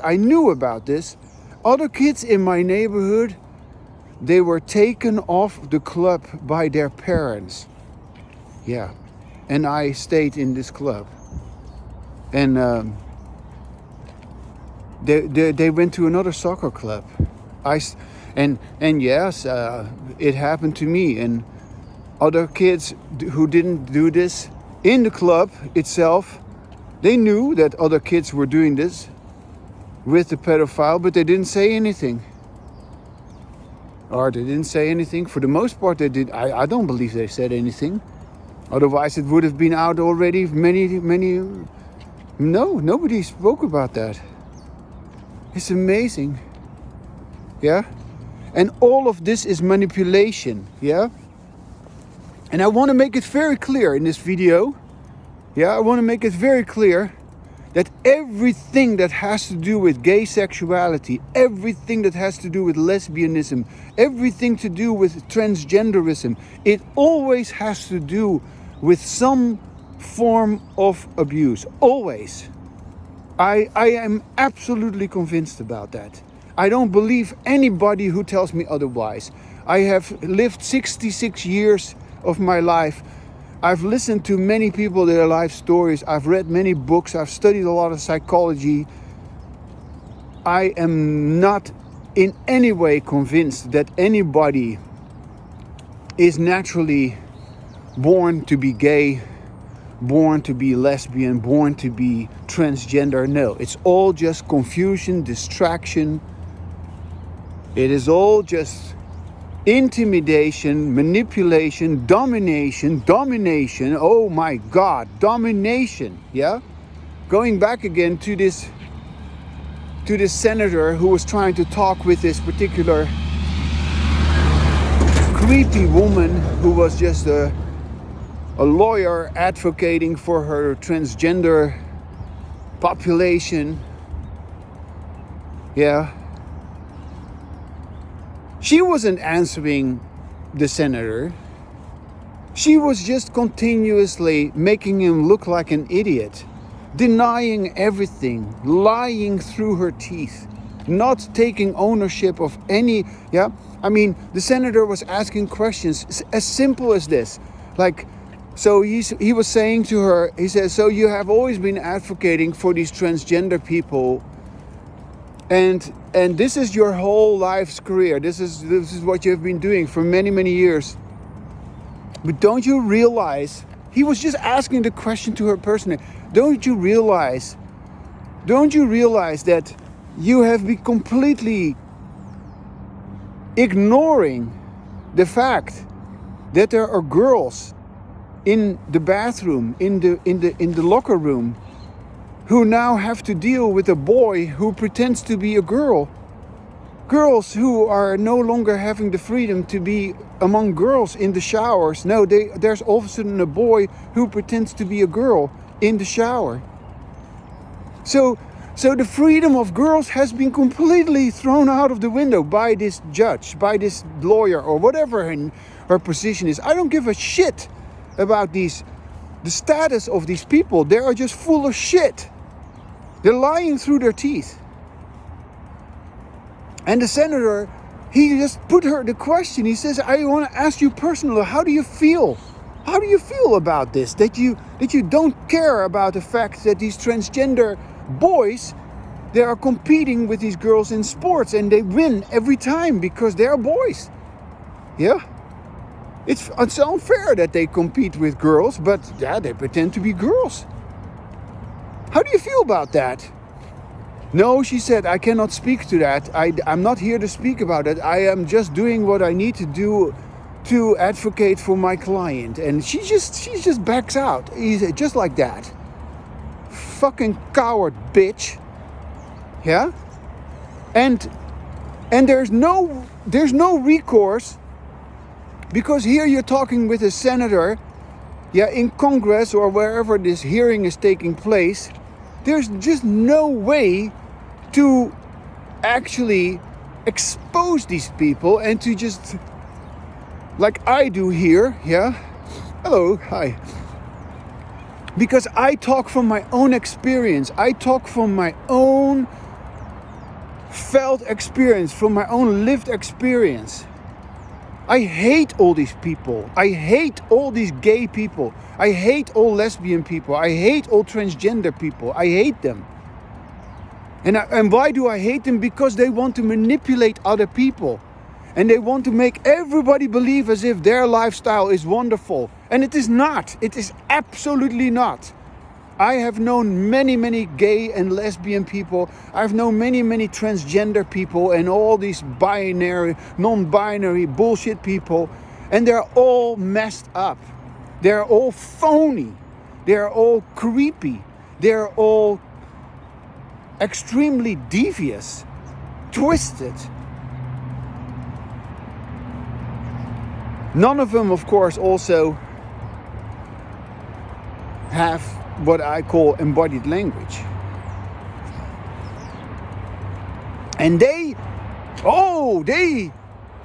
Other kids in my neighborhood, they were taken off the club by their parents. Yeah. And I stayed in this club. And they went to another soccer club. Yes, it happened to me. And other kids who didn't do this in the club itself, they knew that other kids were doing this with the pedophile, but they didn't say anything. Or they didn't say anything. For the most part, they did. I don't believe they said anything. Otherwise, it would have been out already. No, nobody spoke about that. It's amazing. Yeah? And all of this is manipulation. Yeah? And I want to make it very clear in this video Yeah, I want to make it very clear that everything that has to do with gay sexuality, everything that has to do with lesbianism, everything to do with transgenderism, it always has to do with some form of abuse. Always. I am absolutely convinced about that. I don't believe anybody who tells me otherwise. I have lived 66 years of my life. I've listened to many people, their life stories. I've read many books. I've studied a lot of psychology. I am not in any way convinced that anybody is naturally born to be gay, born to be lesbian, born to be transgender. No, it's all just confusion, distraction. It is all just intimidation, manipulation, domination. Oh my God, domination. Yeah, going back again to this senator who was trying to talk with this particular creepy woman who was just a lawyer advocating for her transgender population. Yeah. She wasn't answering the senator. She was just continuously making him look like an idiot, denying everything, lying through her teeth, not taking ownership of any, yeah? I mean, the senator was asking questions as simple as this. Like, so he was saying to her, he says, so you have always been advocating for these transgender people, and this is your whole life's career. This is what you have been doing for many, many years. But don't you realize, he was just asking the question to her personally, don't you realize that you have been completely ignoring the fact that there are girls in the bathroom, in the locker room, who now have to deal with a boy who pretends to be a girl. Girls who are no longer having the freedom to be among girls in the showers. No, there's all of a sudden a boy who pretends to be a girl in the shower. So the freedom of girls has been completely thrown out of the window by this judge, by this lawyer, or whatever her position is. I don't give a shit about the status of these people. They are just full of shit. They're lying through their teeth. And the senator, he just put her the question. He says, I want to ask you personally, how do you feel? How do you feel about this? That you don't care about the fact that these transgender boys, they are competing with these girls in sports and they win every time because they are boys. Yeah? It's unfair that they compete with girls, but yeah, they pretend to be girls. How do you feel about that? No, she said, I cannot speak to that. I'm not here to speak about it. I am just doing what I need to do to advocate for my client. And she just backs out. Just like that. Fucking coward bitch. Yeah? And there's no recourse, because here you're talking with a senator, yeah, in Congress or wherever this hearing is taking place. There's just no way to actually expose these people and to just, like I do here, yeah? Hello, hi. Because I talk from my own experience. I talk from my own felt experience, from my own lived experience. I hate all these people. I hate all these gay people. I hate all lesbian people. I hate all transgender people. I hate them. And why do I hate them? Because they want to manipulate other people. And they want to make everybody believe as if their lifestyle is wonderful. And it is not. It is absolutely not. I have known many, many gay and lesbian people. I've known many, many transgender people and all these binary, non-binary bullshit people. And they're all messed up. They're all phony. They're all creepy. They're all extremely devious, twisted. None of them, of course, also have what I call embodied language. And they,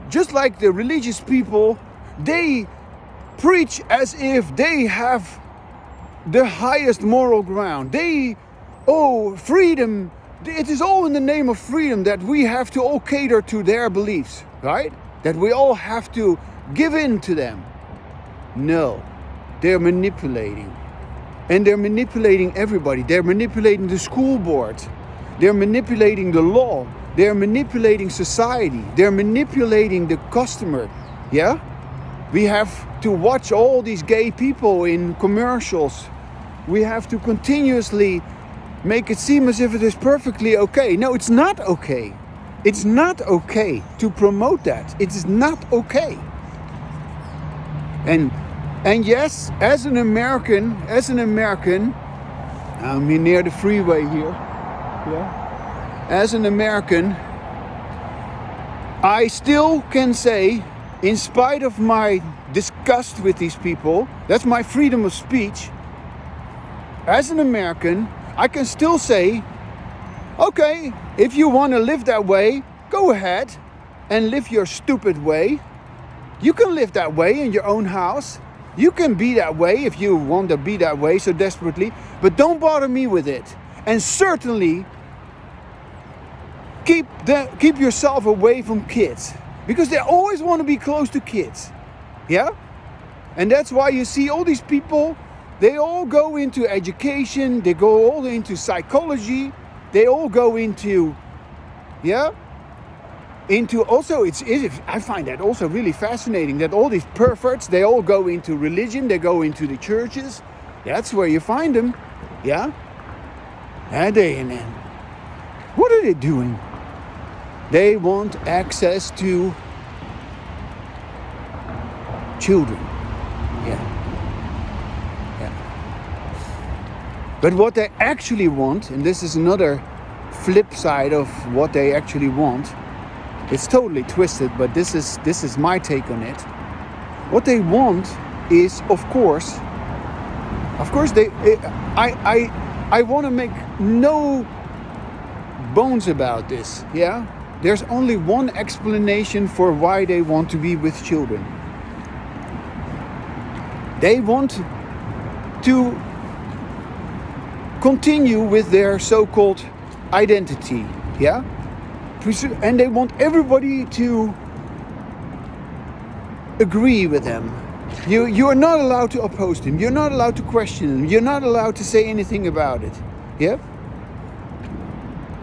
just like the religious people, they preach as if they have the highest moral ground. Freedom, it is all in the name of freedom that we have to all cater to their beliefs, right? That we all have to give in to them. No, they're manipulating. And they're manipulating everybody. They're manipulating the school board. They're manipulating the law. They're manipulating society. They're manipulating the customer. Yeah? We have to watch all these gay people in commercials. We have to continuously make it seem as if it is perfectly okay. No, it's not okay. It's not okay to promote that. It is not okay. And yes, as an American, I'm near the freeway here. Yeah. As an American, I still can say, in spite of my disgust with these people, that's my freedom of speech. As an American, I can still say, okay, if you want to live that way, go ahead and live your stupid way. You can live that way in your own house. You can be that way if you want to be that way so desperately, but don't bother me with it. And certainly keep yourself away from kids, because they always want to be close to kids. Yeah? And that's why you see all these people, they all go into education, they go all into psychology, they all go into, I find that also really fascinating, that all these perverts, they all go into religion, they go into the churches. That's where you find them. Yeah? And what are they doing? They want access to children. Yeah. But what they actually want, and this is another flip side of what they actually want, it's totally twisted, but this is my take on it. What they want is, of course, I want to make no bones about this. Yeah. There's only one explanation for why they want to be with children. They want to continue with their so-called identity, yeah? And they want everybody to agree with them. You are not allowed to oppose them. You're not allowed to question them. You're not allowed to say anything about it, yeah?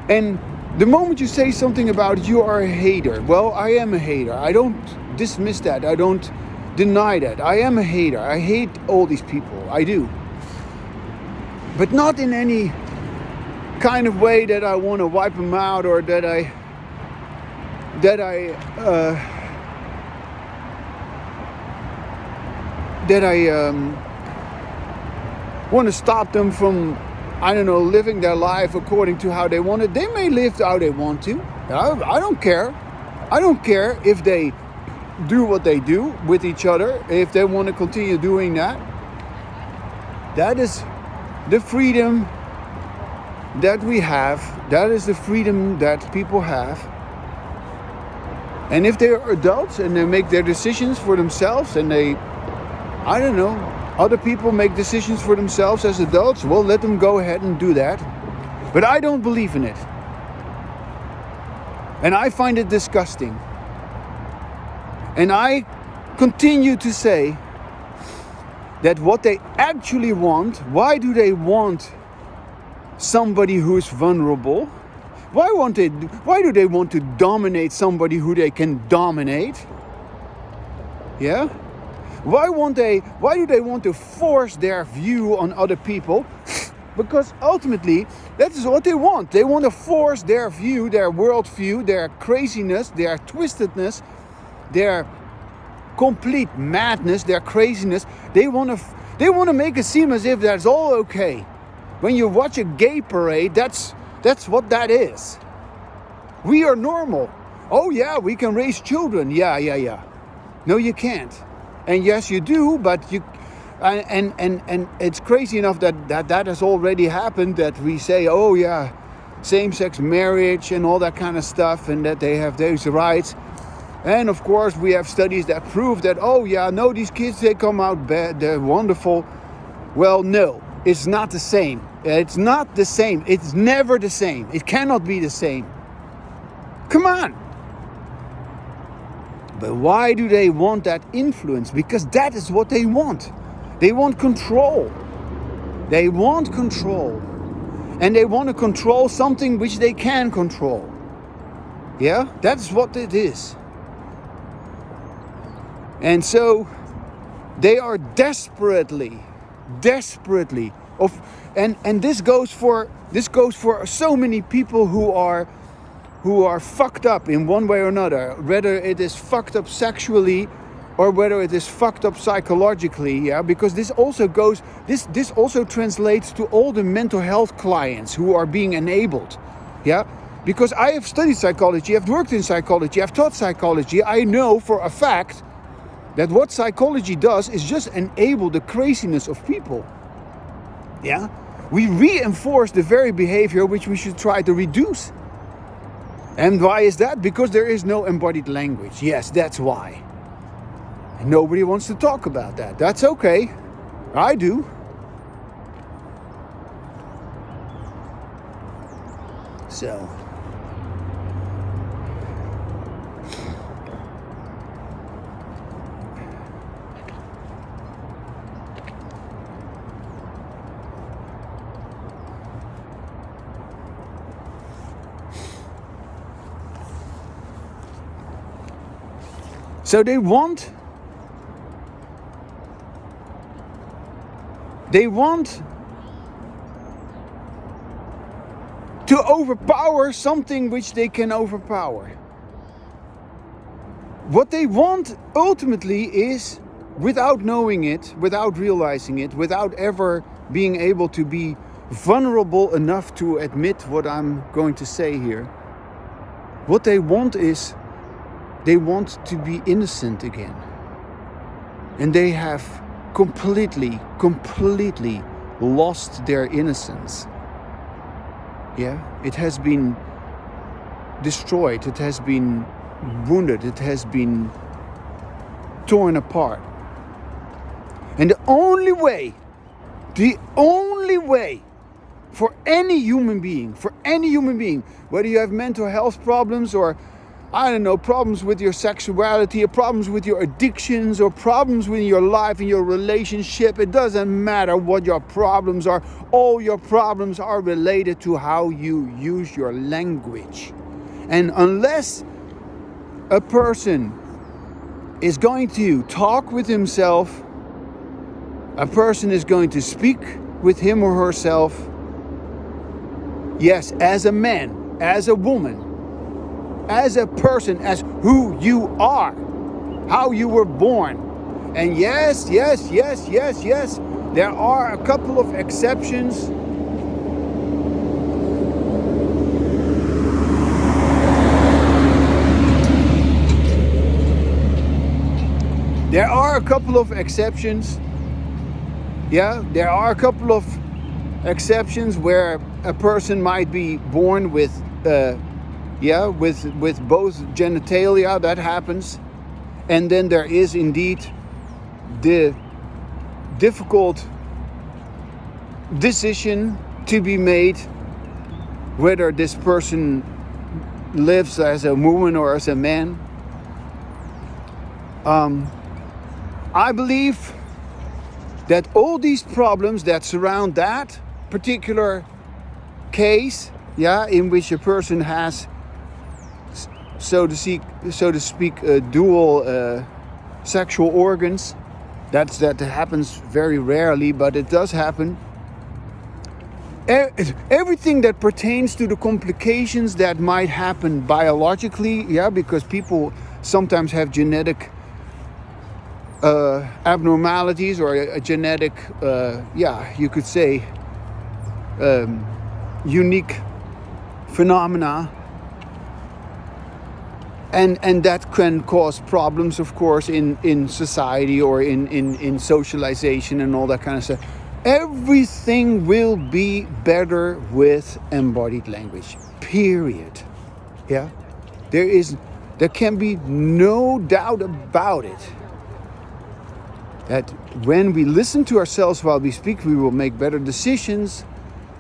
And the moment you say something about it, you are a hater. Well, I am a hater. I don't dismiss that. I don't deny that. I am a hater. I hate all these people. I do. But not in any kind of way that I want to wipe them out, or that I want to stop them from, I don't know, living their life according to how they want it. They may live how they want to. I don't care. I don't care if they do what they do with each other, if they want to continue doing that. That is the freedom that we have. That is the freedom that people have. And if they are adults and they make their decisions for themselves, and they, I don't know, other people make decisions for themselves as adults, well, let them go ahead and do that. But I don't believe in it. And I find it disgusting. And I continue to say that what they actually want, why do they want somebody who is vulnerable? Why do they want to dominate somebody who they can dominate? Yeah? Why do they want to force their view on other people? Because ultimately, that is what they want. They want to force their view, their worldview, their craziness, their twistedness, their complete madness, their craziness. They want to make it seem as if that's all okay. When you watch a gay parade, that's what that is. We are normal. Oh yeah, we can raise children. Yeah. No, you can't. And yes, you do, but And it's crazy enough that has already happened, that we say, oh yeah, same-sex marriage and all that kind of stuff, and that they have those rights. And of course we have studies that prove that, oh yeah, no, these kids, they come out bad, they're wonderful. Well, no, it's not the same. It's not the same. It's never the same. It cannot be the same. Come on. But why do they want that influence? Because that is what they want. They want control. They want control. And they want to control something which they can control. Yeah, that's what it is. And so they are desperately and this goes for so many people who are fucked up in one way or another, whether it is fucked up sexually or whether it is fucked up psychologically, yeah, because this also translates to all the mental health clients who are being enabled, yeah, because I have studied psychology, I've worked in psychology, I've taught psychology. I know for a fact that what psychology does is just enable the craziness of people. Yeah? We reinforce the very behavior which we should try to reduce. And why is that? Because there is no embodied language. Yes, that's why. And nobody wants to talk about that. That's okay. I do. So... So they want to overpower something which they can overpower. What they want ultimately is, without knowing it, without realizing it, without ever being able to be vulnerable enough to admit what I'm going to say here, what they want is, they want to be innocent again. And they have completely lost their innocence. Yeah? It has been destroyed. It has been wounded. It has been torn apart. And the only way for any human being, whether you have mental health problems or, I don't know, problems with your sexuality, or problems with your addictions, or problems with your life and your relationship. It doesn't matter what your problems are. All your problems are related to how you use your language. And unless a person is going to talk with himself, a person is going to speak with him or herself, yes, as a man, as a woman, as a person, as who you are, how you were born. And yes, there are a couple of exceptions. There are a couple of exceptions. Yeah, there are a couple of exceptions where a person might be born with both genitalia. That happens. And then there is indeed the difficult decision to be made whether this person lives as a woman or as a man. I believe that all these problems that surround that particular case, in which a person has, so to speak, dual sexual organs. That happens very rarely, but it does happen. Everything that pertains to the complications that might happen biologically, because people sometimes have genetic abnormalities or a genetic, you could say, unique phenomena. And that can cause problems, of course, in society or in socialization and all that kind of stuff. Everything will be better with embodied language, period. Yeah, there can be no doubt about it that when we listen to ourselves while we speak, we will make better decisions,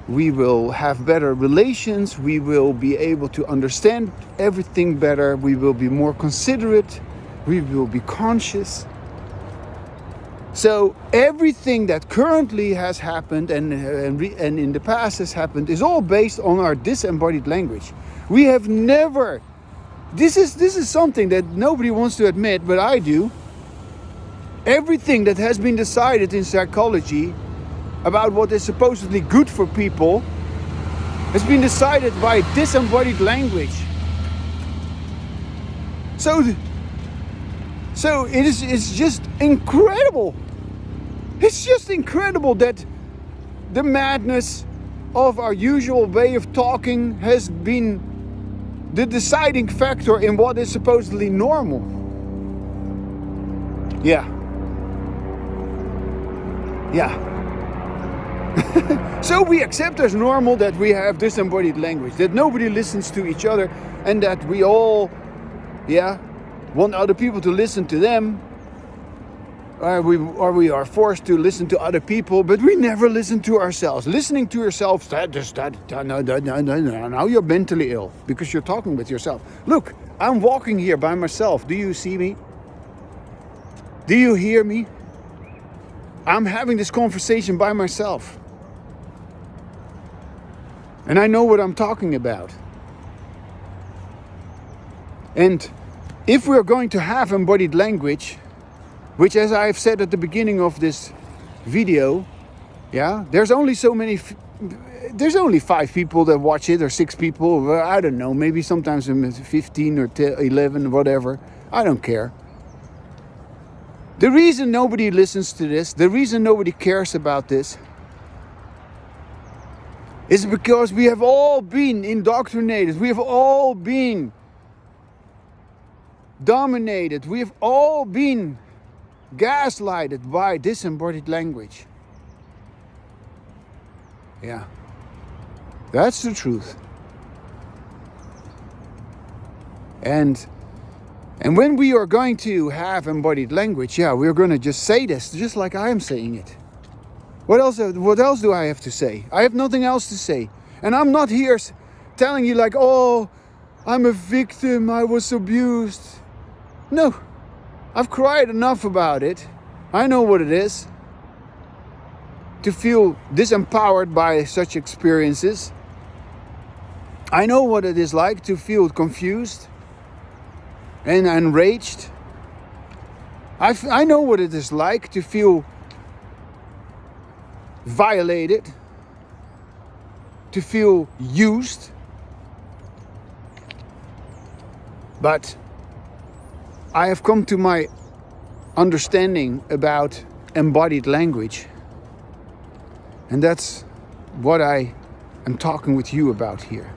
we will have better relations, we will be able to understand everything better, we will be more considerate, we will be conscious. So everything that currently has happened and in the past has happened is all based on our disembodied language. We have never, this is something that nobody wants to admit, but I do. Everything that has been decided in psychology about what is supposedly good for people has been decided by disembodied language. So it's just incredible. It's just incredible that the madness of our usual way of talking has been the deciding factor in what is supposedly normal. Yeah. So we accept as normal that we have disembodied language, that nobody listens to each other, and that we all, want other people to listen to them, or we are forced to listen to other people, but we never listen to ourselves. Listening to yourself, now you're mentally ill because you're talking with yourself. Look, I'm walking here by myself. Do you see me? Do you hear me? I'm having this conversation by myself. And I know what I'm talking about. And if we're going to have embodied language, which, as I've said at the beginning of this video, there's only there's only 5 people that watch it, or 6 people, I don't know, maybe sometimes 15 or 11, whatever, I don't care. The reason nobody listens to this, the reason nobody cares about this, is because we have all been indoctrinated, we have all been dominated, we have all been gaslighted by disembodied language. Yeah, that's the truth. And when we are going to have embodied language, we're going to just say this, just like I am saying it. What else do I have to say? I have nothing else to say. And I'm not here telling you like, oh, I'm a victim, I was abused. No, I've cried enough about it. I know what it is to feel disempowered by such experiences. I know what it is like to feel confused and enraged. I know what it is like to feel violated, to feel used. But I have come to my understanding about embodied language, and that's what I am talking with you about here.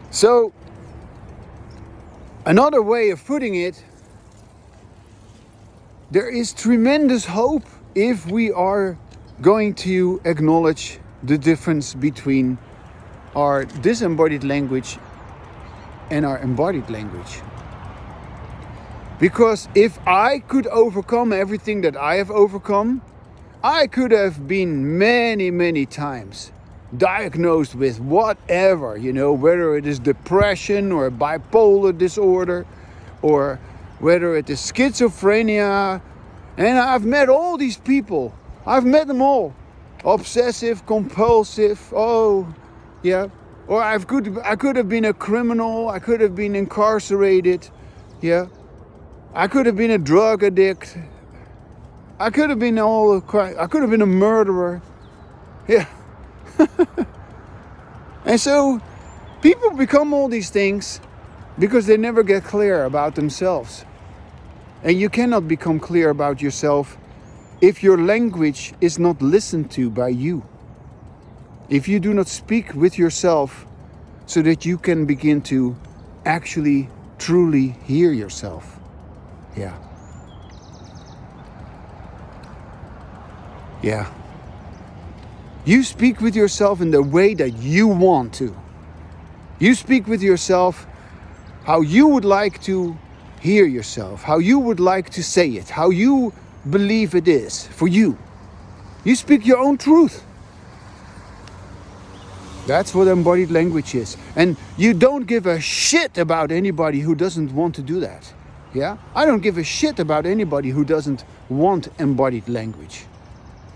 So, another way of putting it, there is tremendous hope if we are going to acknowledge the difference between our disembodied language and our embodied language. Because if I could overcome everything that I have overcome, I could have been many, many times diagnosed with whatever, whether it is depression or bipolar disorder, or whether it is schizophrenia. And I've met all these people. I've met them all. Obsessive, compulsive, or I could have been a criminal, I could have been incarcerated, I could have been a drug addict, I could have been I could have been a murderer, And so people become all these things because they never get clear about themselves. And you cannot become clear about yourself if your language is not listened to by you. If you do not speak with yourself so that you can begin to actually truly hear yourself. Yeah. Yeah. You speak with yourself in the way that you want to. You speak with yourself how you would like to hear yourself, how you would like to say it, how you believe it is for you. You speak your own truth. That's what embodied language is. And you don't give a shit about anybody who doesn't want to do that. Yeah? I don't give a shit about anybody who doesn't want embodied language.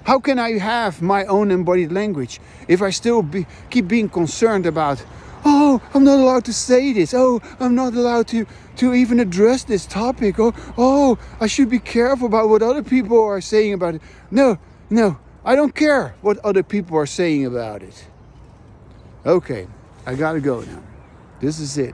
How can I have my own embodied language if I still keep being concerned about, oh, I'm not allowed to say this. Oh, I'm not allowed to even address this topic. Oh, I should be careful about what other people are saying about it. No, I don't care what other people are saying about it. Okay, I gotta go now. This is it.